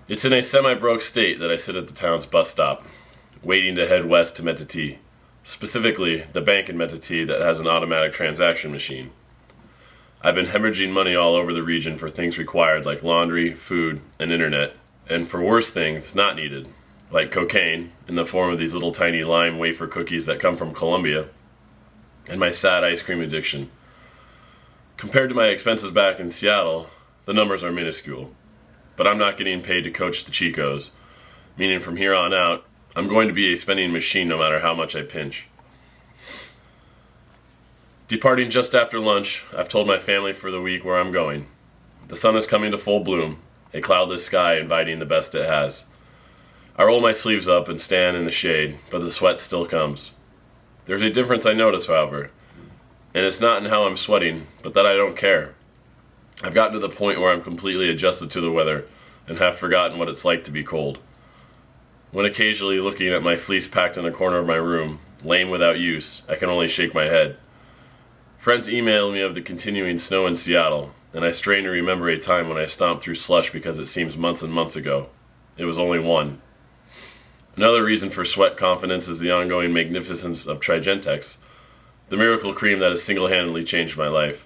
It's in a semi-broke state that I sit at the town's bus stop, waiting to head west to Metati, specifically the bank in Metati that has an automatic transaction machine. I've been hemorrhaging money all over the region for things required like laundry, food, and internet, and for worse things not needed, like cocaine in the form of these little tiny lime wafer cookies that come from Colombia, and my sad ice cream addiction. Compared to my expenses back in Seattle, the numbers are minuscule. But I'm not getting paid to coach the Chicos, meaning from here on out, I'm going to be a spending machine no matter how much I pinch. Departing just after lunch, I've told my family for the week where I'm going. The sun is coming to full bloom, a cloudless sky inviting the best it has. I roll my sleeves up and stand in the shade, but the sweat still comes. There's a difference I notice, however, and it's not in how I'm sweating, but that I don't care. I've gotten to the point where I'm completely adjusted to the weather and have forgotten what it's like to be cold. When occasionally looking at my fleece packed in the corner of my room, lame without use, I can only shake my head. Friends email me of the continuing snow in Seattle, and I strain to remember a time when I stomped through slush because it seems months and months ago. It was only one. Another reason for sweat confidence is the ongoing magnificence of Trigentex, the miracle cream that has single-handedly changed my life.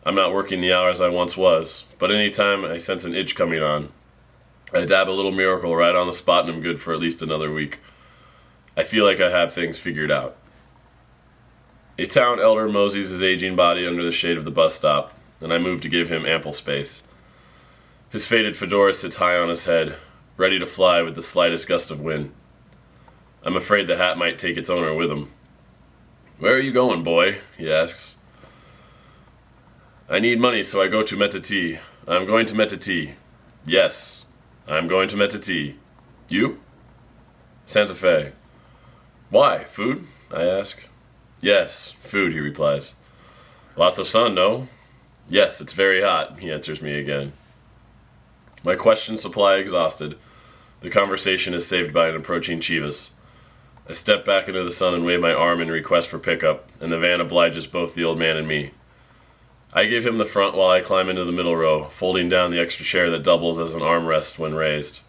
I'm not working the hours I once was, but anytime I sense an itch coming on, I dab a little miracle right on the spot and I'm good for at least another week. I feel like I have things figured out. A town elder moseys his aging body under the shade of the bus stop, and I move to give him ample space. His faded fedora sits high on his head, ready to fly with the slightest gust of wind. I'm afraid the hat might take its owner with him. "Where are you going, boy?" he asks. "I need money, so I go to Metati. I'm going to Metati." "Yes, I'm going to Metati. You?" "Santa Fe." "Why? Food?" I ask. "Yes, food," he replies. "Lots of sun, no?" "Yes, it's very hot," he answers me again. My question supply exhausted, the conversation is saved by an approaching Chivas. I step back into the sun and wave my arm in request for pickup, and the van obliges both the old man and me. I give him the front while I climb into the middle row, folding down the extra chair that doubles as an armrest when raised.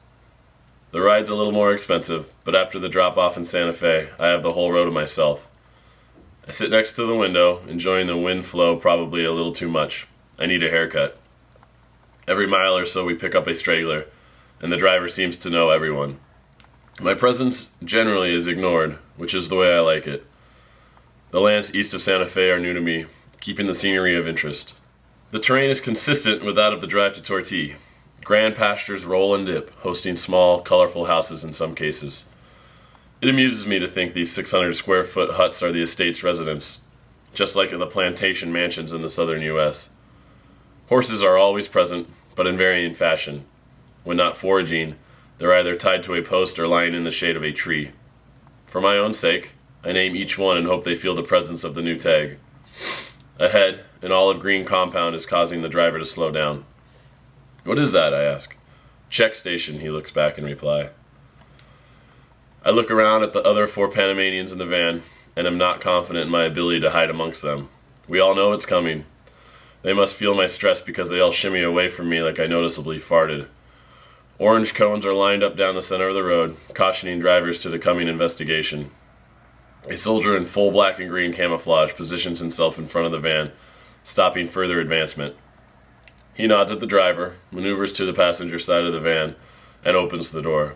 The ride's a little more expensive, but after the drop-off in Santa Fe, I have the whole row to myself. I sit next to the window, enjoying the wind flow probably a little too much. I need a haircut. Every mile or so we pick up a straggler, and the driver seems to know everyone. My presence generally is ignored, which is the way I like it. The lands east of Santa Fe are new to me, keeping the scenery of interest. The terrain is consistent with that of the drive to Tortilla. Grand pastures roll and dip, hosting small, colorful houses in some cases. It amuses me to think these 600-square-foot huts are the estate's residents, just like the plantation mansions in the southern U.S. Horses are always present, but in varying fashion. When not foraging, they're either tied to a post or lying in the shade of a tree. For my own sake, I name each one and hope they feel the presence of the new tag. Ahead, an olive green compound is causing the driver to slow down. "What is that?" I ask. "Check station," he looks back in reply. I look around at the other 4 Panamanians in the van, and am not confident in my ability to hide amongst them. We all know it's coming. They must feel my stress because they all shimmy away from me like I noticeably farted. Orange cones are lined up down the center of the road, cautioning drivers to the coming investigation. A soldier in full black and green camouflage positions himself in front of the van, stopping further advancement. He nods at the driver, maneuvers to the passenger side of the van, and opens the door.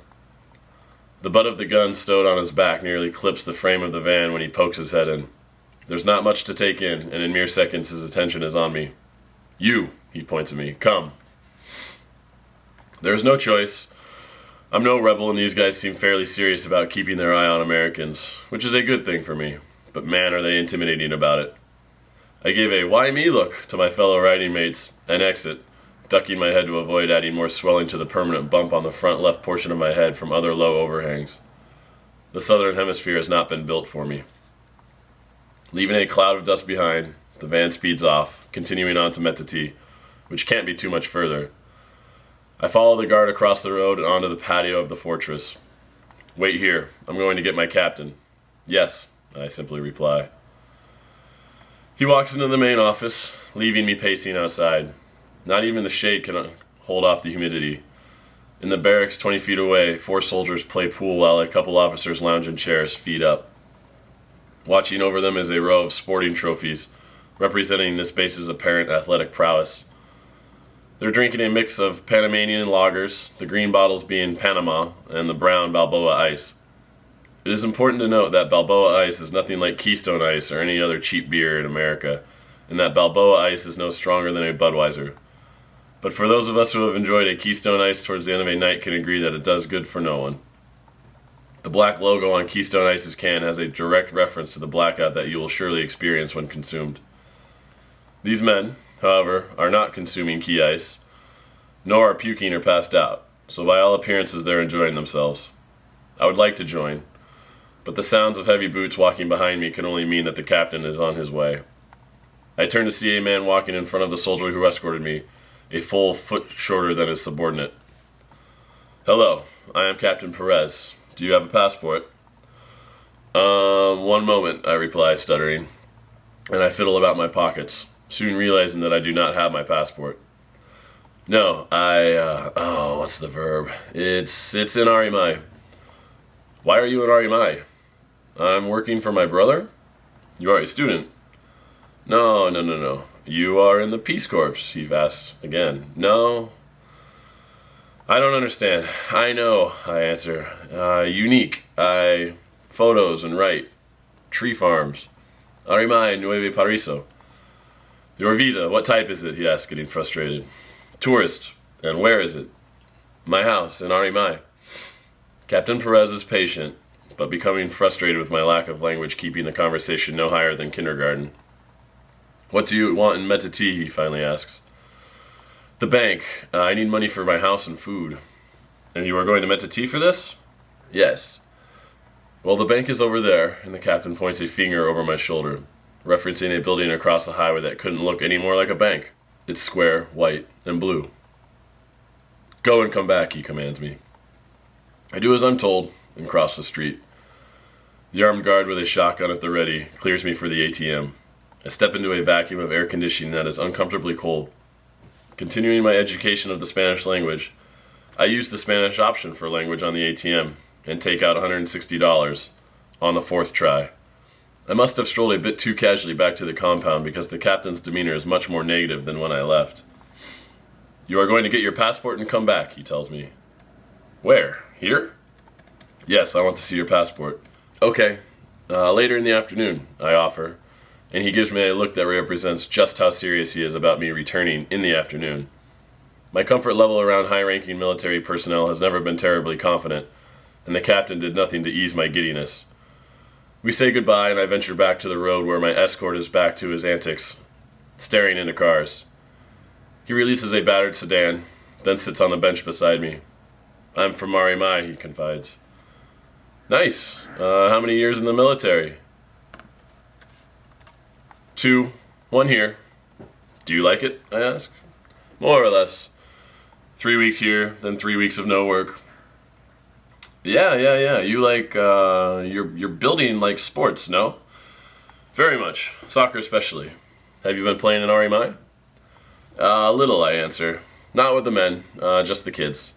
The butt of the gun stowed on his back nearly clips the frame of the van when he pokes his head in. There's not much to take in, and in mere seconds his attention is on me. "You," he points at me, "come." There is no choice. I'm no rebel, and these guys seem fairly serious about keeping their eye on Americans, which is a good thing for me, but man are they intimidating about it. I give a "why me" look to my fellow riding mates and exit, ducking my head to avoid adding more swelling to the permanent bump on the front left portion of my head from other low overhangs. The southern hemisphere has not been built for me. Leaving a cloud of dust behind, the van speeds off, continuing on to Metati, which can't be too much further. I follow the guard across the road and onto the patio of the fortress. "Wait here. I'm going to get my captain." "Yes," I simply reply. He walks into the main office, leaving me pacing outside. Not even the shade can hold off the humidity. In the barracks 20 feet away, 4 soldiers play pool while a couple officers lounge in chairs, feet up. Watching over them is a row of sporting trophies, representing this base's apparent athletic prowess. They're drinking a mix of Panamanian lagers, the green bottles being Panama, and the brown Balboa ice. It is important to note that Balboa ice is nothing like Keystone ice or any other cheap beer in America, and that Balboa ice is no stronger than a Budweiser. But for those of us who have enjoyed a Keystone ice towards the end of a night can agree that it does good for no one. The black logo on Keystone Ice's can has a direct reference to the blackout that you will surely experience when consumed. These men, however, are not consuming Key Ice, nor are puking or passed out, so by all appearances they're enjoying themselves. I would like to join, but the sounds of heavy boots walking behind me can only mean that the captain is on his way. I turn to see a man walking in front of the soldier who escorted me, a full foot shorter than his subordinate. "Hello, I am Captain Perez. Do you have a passport?" One moment," I reply, stuttering, and I fiddle about my pockets, soon realizing that I do not have my passport. "No, what's the verb? It's in Arimai." "Why are you in Arimai?" "I'm working for my brother." "You are a student?" No. "You are in the Peace Corps?" he asked again. "No." "I don't understand." "I know," I answer. Unique. Photos and write. Tree farms. Arimai Nueve Pariso." "Your visa, what type is it?" he asked, getting frustrated. "Tourist. And where is it?" "My house in Arimai." Captain Perez is patient, but becoming frustrated with my lack of language, keeping the conversation no higher than kindergarten. "What do you want in Metati?" he finally asks. "The bank. I need money for my house and food." "And you are going to Metati for this?" "Yes." "Well, the bank is over there," and the captain points a finger over my shoulder, referencing a building across the highway that couldn't look any more like a bank. It's square, white, and blue. "Go and come back," he commands me. I do as I'm told and cross the street. The armed guard with a shotgun at the ready clears me for the ATM. I step into a vacuum of air conditioning that is uncomfortably cold. Continuing my education of the Spanish language, I use the Spanish option for language on the ATM and take out $160 on the 4th try. I must have strolled a bit too casually back to the compound because the captain's demeanor is much more negative than when I left. "You are going to get your passport and come back," he tells me. "Where? Here?" "Yes, I want to see your passport." "Okay. Later in the afternoon," I offer, and he gives me a look that represents just how serious he is about me returning in the afternoon. My comfort level around high-ranking military personnel has never been terribly confident, and the captain did nothing to ease my giddiness. We say goodbye, and I venture back to the road where my escort is back to his antics, staring into cars. He releases a battered sedan, then sits on the bench beside me. "I'm from Arimai," he confides. "Nice. How many years in the military?" 2. 1 here. "Do you like it?" I ask. "More or less. 3 weeks here, then 3 weeks of no work." Yeah. You you're building like sports, no?" "Very much. Soccer especially. Have you been playing in Arimai?" Little," I answer. "Not with the men, just the kids."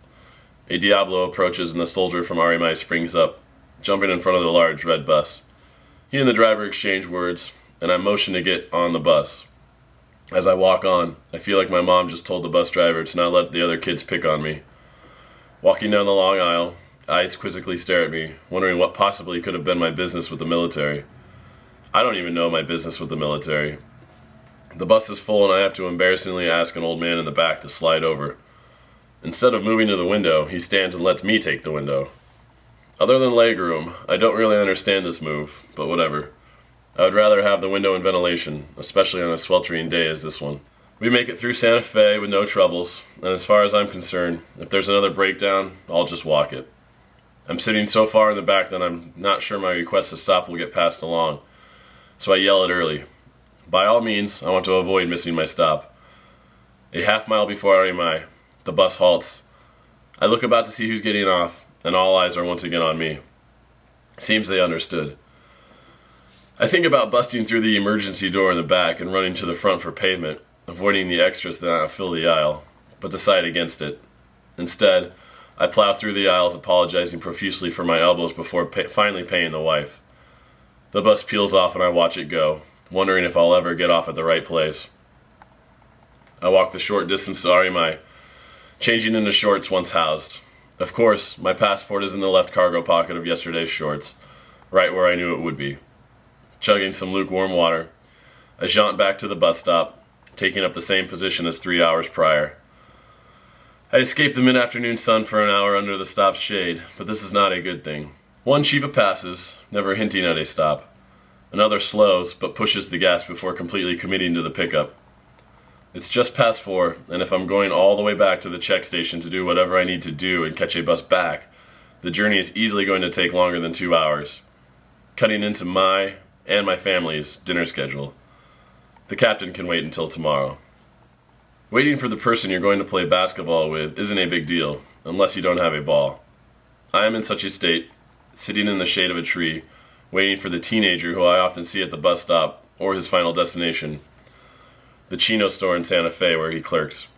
A Diablo approaches and the soldier from Arimai springs up, jumping in front of the large red bus. He and the driver exchange words, and I motion to get on the bus. As I walk on, I feel like my mom just told the bus driver to not let the other kids pick on me. Walking down the long aisle, eyes quizzically stare at me, wondering what possibly could have been my business with the military. I don't even know my business with the military. The bus is full and I have to embarrassingly ask an old man in the back to slide over. Instead of moving to the window, he stands and lets me take the window. Other than legroom, I don't really understand this move, but whatever. I would rather have the window and ventilation, especially on a sweltering day as this one. We make it through Santa Fe with no troubles, and as far as I'm concerned, if there's another breakdown, I'll just walk it. I'm sitting so far in the back that I'm not sure my request to stop will get passed along, so I yell it early. By all means, I want to avoid missing my stop. A half-mile before Arimai, the bus halts. I look about to see who's getting off, and all eyes are once again on me. Seems they understood. I think about busting through the emergency door in the back and running to the front for pavement, avoiding the extras that fill the aisle, but decide against it. Instead, I plow through the aisles, apologizing profusely for my elbows before finally paying the wife. The bus peels off and I watch it go, wondering if I'll ever get off at the right place. I walk the short distance to RMI, changing into shorts once housed. Of course, my passport is in the left cargo pocket of yesterday's shorts, right where I knew it would be. Chugging some lukewarm water, I jaunt back to the bus stop, taking up the same position as 3 hours prior. I escape the mid-afternoon sun for an hour under the stop's shade, but this is not a good thing. One Shiva passes, never hinting at a stop. Another slows, but pushes the gas before completely committing to the pickup. It's just past 4, and if I'm going all the way back to the check station to do whatever I need to do and catch a bus back, the journey is easily going to take longer than 2 hours, cutting into my and my family's dinner schedule. The captain can wait until tomorrow. Waiting for the person you're going to play basketball with isn't a big deal, unless you don't have a ball. I am in such a state, sitting in the shade of a tree, waiting for the teenager who I often see at the bus stop or his final destination, the Chino store in Santa Fe where he clerks.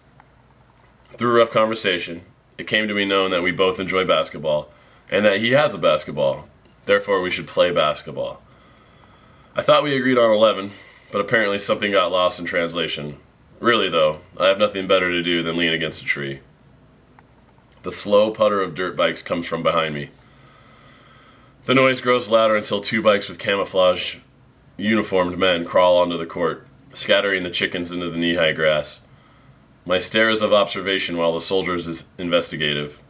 Through rough conversation, it came to be known that we both enjoy basketball, and that he has a basketball. Therefore, we should play basketball. I thought we agreed on 11, but apparently something got lost in translation. Really, though, I have nothing better to do than lean against a tree. The slow putter of dirt bikes comes from behind me. The noise grows louder until 2 bikes with camouflage uniformed men crawl onto the court, scattering the chickens into the knee-high grass. My stare is of observation while the soldiers is investigative.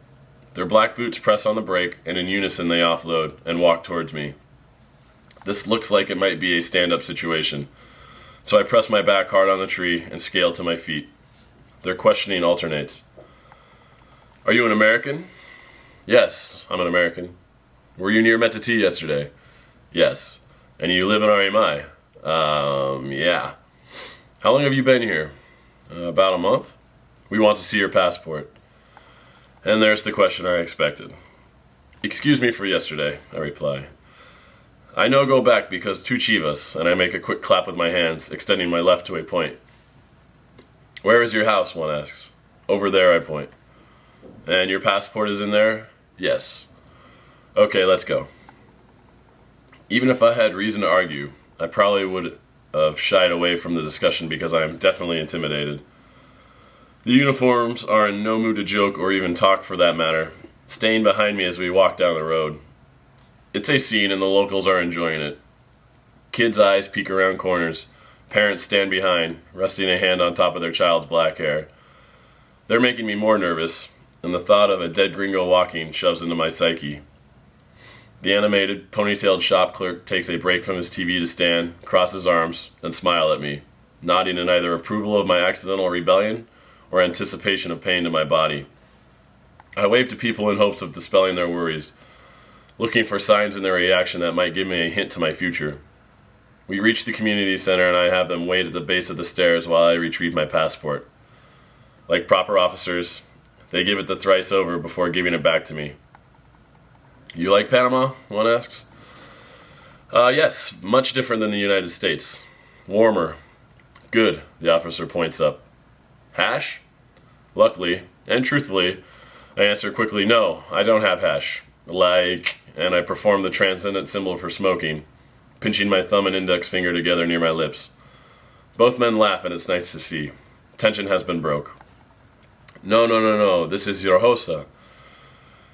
Their black boots press on the brake, and in unison they offload and walk towards me. This looks like it might be a stand-up situation, so I press my back hard on the tree and scale to my feet. Their questioning alternates. Are you an American? Yes, I'm an American. Were you near Metati yesterday? Yes. And you live in RMI? Yeah. How long have you been here? About a month. We want to see your passport. And there's the question I expected. Excuse me for yesterday, I reply. I no go back because 2 chivas, and I make a quick clap with my hands, extending my left to a point. Where is your house, one asks. Over there, I point. And your passport is in there? Yes. Okay, let's go. Even if I had reason to argue, I probably would have shied away from the discussion because I am definitely intimidated. The uniforms are in no mood to joke or even talk for that matter, staying behind me as we walk down the road. It's a scene and the locals are enjoying it. Kids' eyes peek around corners. Parents stand behind, resting a hand on top of their child's black hair. They're making me more nervous, and the thought of a dead gringo walking shoves into my psyche. The animated, ponytailed shop clerk takes a break from his TV to stand, cross his arms, and smile at me, nodding in either approval of my accidental rebellion or anticipation of pain to my body. I wave to people in hopes of dispelling their worries, looking for signs in their reaction that might give me a hint to my future. We reach the community center and I have them wait at the base of the stairs while I retrieve my passport. Like proper officers, they give it the thrice over before giving it back to me. You like Panama? One asks. Yes, much different than the United States. Warmer. Good, the officer points up. Hash? Luckily, and truthfully, I answer quickly, no, I don't have hash. And I perform the transcendent symbol for smoking, pinching my thumb and index finger together near my lips. Both men laugh and it's nice to see. Tension has been broke. No, this is your hosa.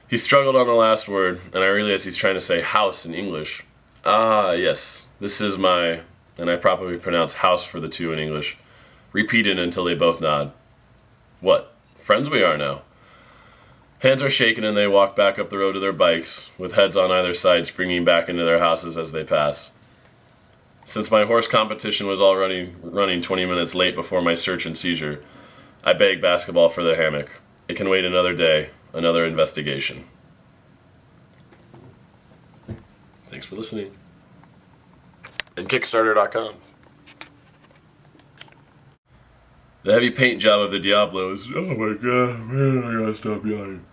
He struggled on the last word, and I realize he's trying to say house in English. Ah, yes, this is my, and I probably pronounce house for the 2 in English. Repeated until they both nod. What? Friends we are now. Hands are shaken and they walk back up the road to their bikes, with heads on either side springing back into their houses as they pass. Since my horse competition was already running 20 minutes late before my search and seizure, I beg basketball for the hammock. It can wait another day, another investigation. Thanks for listening. And Kickstarter.com. The heavy paint job of the Diablos. Oh my god, man, I gotta stop yawning.